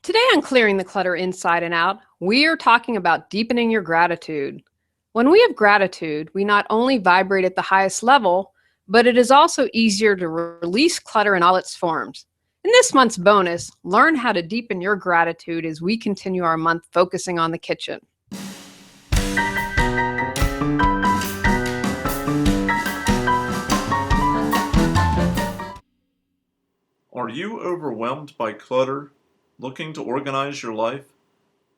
Today on Clearing the Clutter Inside and Out, we are talking about deepening your gratitude. When we have gratitude, we not only vibrate at the highest level, but it is also easier to release clutter in all its forms. In this month's bonus, learn how to deepen your gratitude as we continue our month focusing on the kitchen. Are you overwhelmed by clutter, looking to organize your life?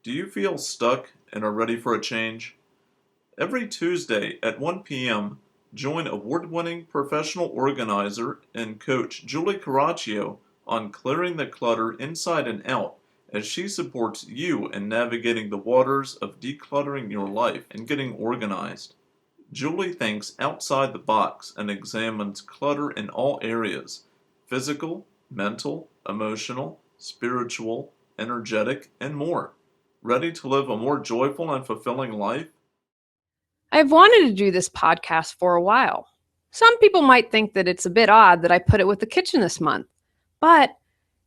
Do you feel stuck and are ready for a change? Every Tuesday at 1 p.m., join award-winning professional organizer and coach Julie Coraccio on Clearing the Clutter Inside and Out as she supports you in navigating the waters of decluttering your life and getting organized. Julie thinks outside the box and examines clutter in all areas: physical, mental, emotional, spiritual, energetic, and more. Ready to live a more joyful and fulfilling life? I've wanted to do this podcast for a while. Some people might think that it's a bit odd that I put it with the kitchen this month, but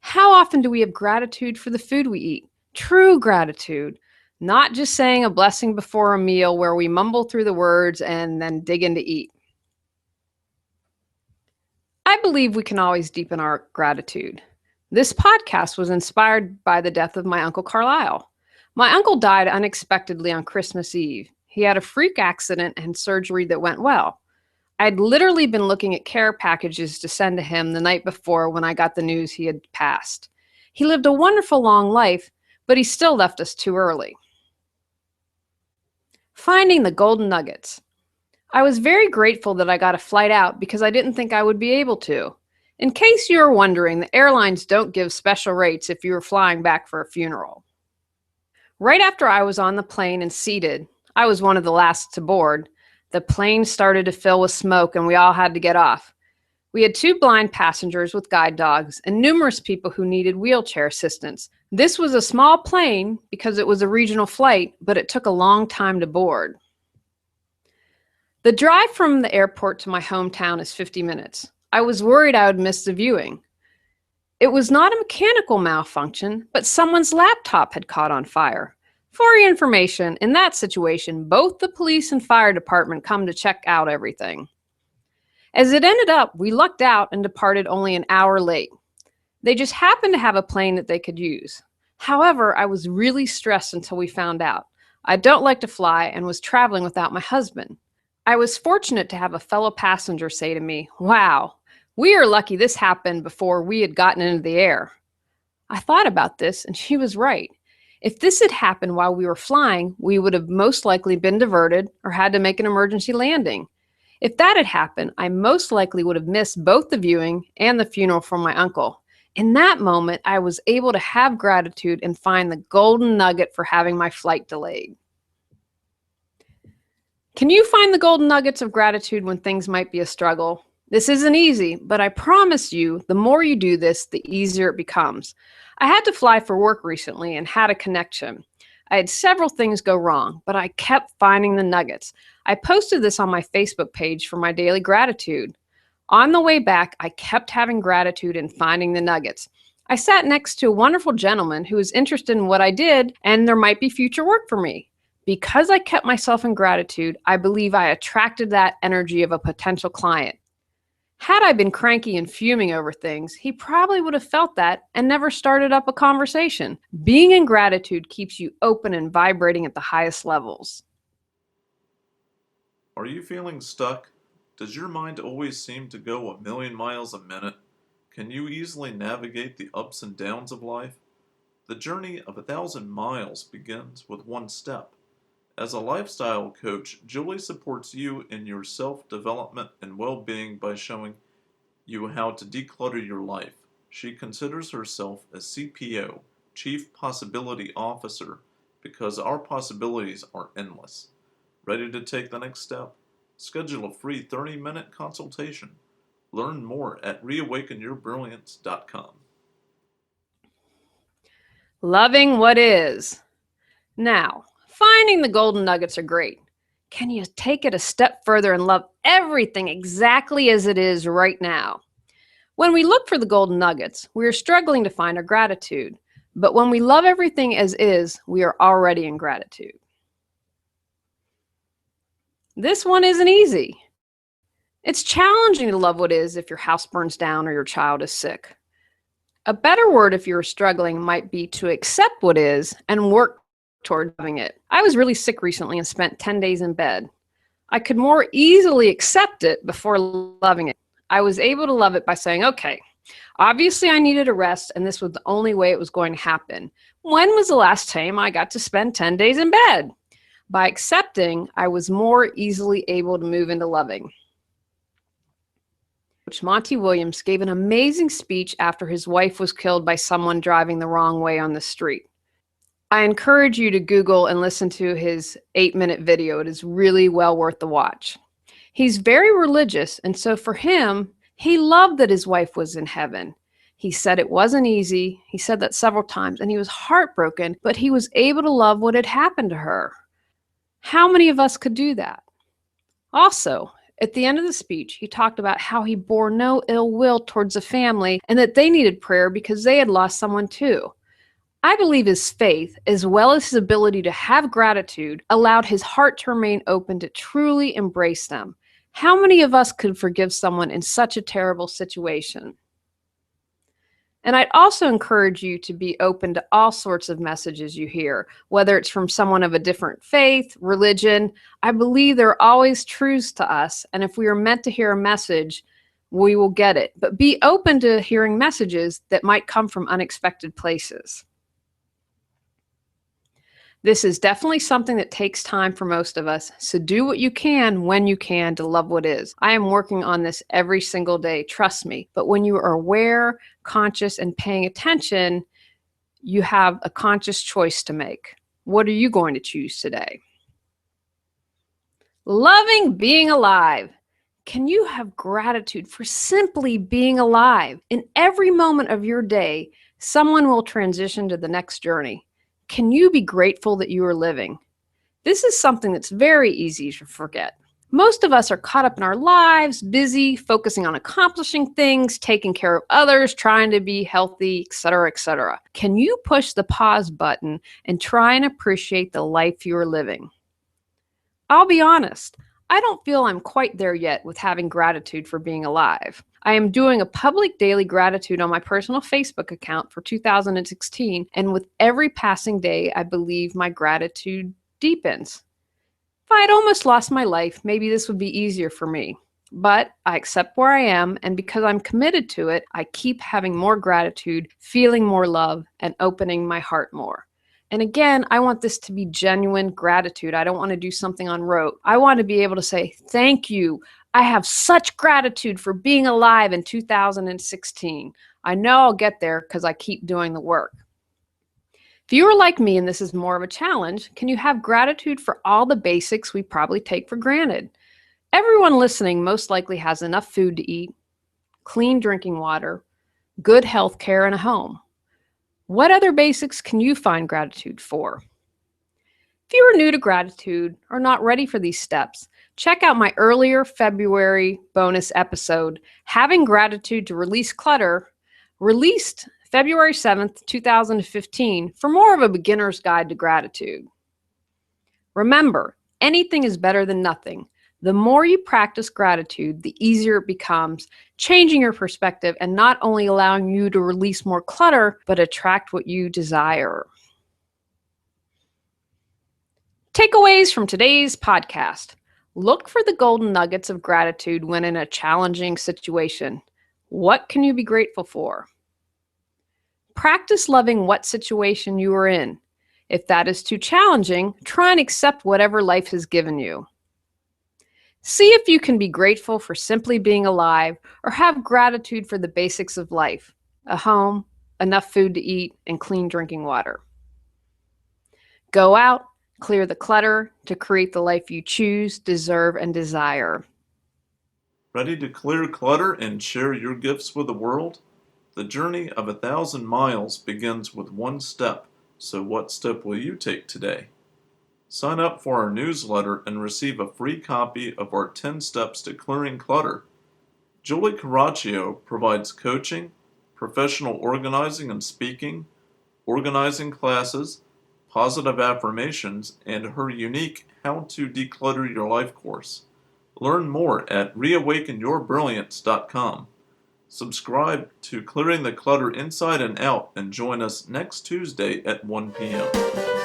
how often do we have gratitude for the food we eat? True gratitude, not just saying a blessing before a meal where we mumble through the words and then dig in to eat. I believe we can always deepen our gratitude. This podcast was inspired by the death of my Uncle Carlisle. My uncle died unexpectedly on Christmas Eve. He had a freak accident and surgery that went well. I'd literally been looking at care packages to send to him the night before when I got the news he had passed. He lived a wonderful long life, but he still left us too early. Finding the golden nuggets. I was very grateful that I got a flight out because I didn't think I would be able to. In case you are wondering, the airlines don't give special rates if you are flying back for a funeral. Right after I was on the plane and seated, I was one of the last to board. The plane started to fill with smoke and we all had to get off. We had 2 blind passengers with guide dogs and numerous people who needed wheelchair assistance. This was a small plane because it was a regional flight, but it took a long time to board. The drive from the airport to my hometown is 50 minutes. I was worried I would miss the viewing. It was not a mechanical malfunction, but someone's laptop had caught on fire. For your information, in that situation, both the police and fire department come to check out everything. As it ended up, we lucked out and departed only an hour late. They just happened to have a plane that they could use. However, I was really stressed until we found out. I don't like to fly and was traveling without my husband. I was fortunate to have a fellow passenger say to me, "Wow, we are lucky this happened before we had gotten into the air." I thought about this and she was right. If this had happened while we were flying, we would have most likely been diverted or had to make an emergency landing. If that had happened, I most likely would have missed both the viewing and the funeral for my uncle. In that moment, I was able to have gratitude and find the golden nugget for having my flight delayed. Can you find the golden nuggets of gratitude when things might be a struggle? This isn't easy, but I promise you, the more you do this, the easier it becomes. I had to fly for work recently and had a connection. I had several things go wrong, but I kept finding the nuggets. I posted this on my Facebook page for my daily gratitude. On the way back, I kept having gratitude and finding the nuggets. I sat next to a wonderful gentleman who was interested in what I did, and there might be future work for me. Because I kept myself in gratitude, I believe I attracted that energy of a potential client. Had I been cranky and fuming over things, he probably would have felt that and never started up a conversation. Being in gratitude keeps you open and vibrating at the highest levels. Are you feeling stuck? Does your mind always seem to go a million miles a minute? Can you easily navigate the ups and downs of life? The journey of 1,000 miles begins with one step. As a lifestyle coach, Julie supports you in your self-development and well-being by showing you how to declutter your life. She considers herself a CPO, Chief Possibility Officer, because our possibilities are endless. Ready to take the next step? Schedule a free 30-minute consultation. Learn more at reawakenyourbrilliance.com. Loving what is. Now, finding the golden nuggets are great. Can you take it a step further and love everything exactly as it is right now? When we look for the golden nuggets, we are struggling to find our gratitude. But when we love everything as is, we are already in gratitude. This one isn't easy. It's challenging to love what is if your house burns down or your child is sick. A better word if you're struggling might be to accept what is and work toward loving it. I was really sick recently and spent 10 days in bed. I could more easily accept it before loving it. I was able to love it by saying, okay, obviously I needed a rest and this was the only way it was going to happen. When was the last time I got to spend 10 days in bed? By accepting, I was more easily able to move into loving. Monty Williams gave an amazing speech after his wife was killed by someone driving the wrong way on the street. I encourage you to Google and listen to his 8-minute video. It is really well worth the watch. He's very religious, and so for him, he loved that his wife was in heaven. He said it wasn't easy. He said that several times, and he was heartbroken, but he was able to love what had happened to her. How many of us could do that? Also, at the end of the speech, he talked about how he bore no ill will towards the family and that they needed prayer because they had lost someone too. I believe his faith, as well as his ability to have gratitude, allowed his heart to remain open to truly embrace them. How many of us could forgive someone in such a terrible situation? And I'd also encourage you to be open to all sorts of messages you hear, whether it's from someone of a different faith, religion. I believe there are always truths to us, and if we are meant to hear a message, we will get it. But be open to hearing messages that might come from unexpected places. This is definitely something that takes time for most of us, so do what you can when you can to love what is. I am working on this every single day, trust me. But when you are aware, conscious, and paying attention, you have a conscious choice to make. What are you going to choose today? Loving being alive. Can you have gratitude for simply being alive? In every moment of your day, someone will transition to the next journey. Can you be grateful that you are living? This is something that's very easy to forget. Most of us are caught up in our lives, busy, focusing on accomplishing things, taking care of others, trying to be healthy, etc., etc. Can you push the pause button and try and appreciate the life you are living? I'll be honest, I don't feel I'm quite there yet with having gratitude for being alive. I am doing a public daily gratitude on my personal Facebook account for 2016, and with every passing day, I believe my gratitude deepens. If I had almost lost my life, maybe this would be easier for me. But I accept where I am, and because I'm committed to it, I keep having more gratitude, feeling more love, and opening my heart more. And again, I want this to be genuine gratitude. I don't want to do something on rote. I want to be able to say, thank you. I have such gratitude for being alive in 2016. I know I'll get there because I keep doing the work. If you are like me and this is more of a challenge, can you have gratitude for all the basics we probably take for granted? Everyone listening most likely has enough food to eat, clean drinking water, good health care, and a home. What other basics can you find gratitude for? If you are new to gratitude or not ready for these steps, check out my earlier February bonus episode, Having Gratitude to Release Clutter, released February 7th, 2015, for more of a beginner's guide to gratitude. Remember, anything is better than nothing. The more you practice gratitude, the easier it becomes, changing your perspective and not only allowing you to release more clutter, but attract what you desire. Takeaways from today's podcast. Look for the golden nuggets of gratitude when in a challenging situation. What can you be grateful for? Practice loving what situation you are in. If that is too challenging, try and accept whatever life has given you. See if you can be grateful for simply being alive or have gratitude for the basics of life, a home, enough food to eat, and clean drinking water. Go out, clear the clutter to create the life you choose, deserve, and desire. Ready to clear clutter and share your gifts with the world? The journey of 1,000 miles begins with one step, so what step will you take today? Sign up for our newsletter and receive a free copy of our 10 Steps to Clearing Clutter. Julie Coraccio provides coaching, professional organizing and speaking, organizing classes, positive affirmations, and her unique How to Declutter Your Life course. Learn more at reawakenyourbrilliance.com. Subscribe to Clearing the Clutter Inside and Out and join us next Tuesday at 1 p.m.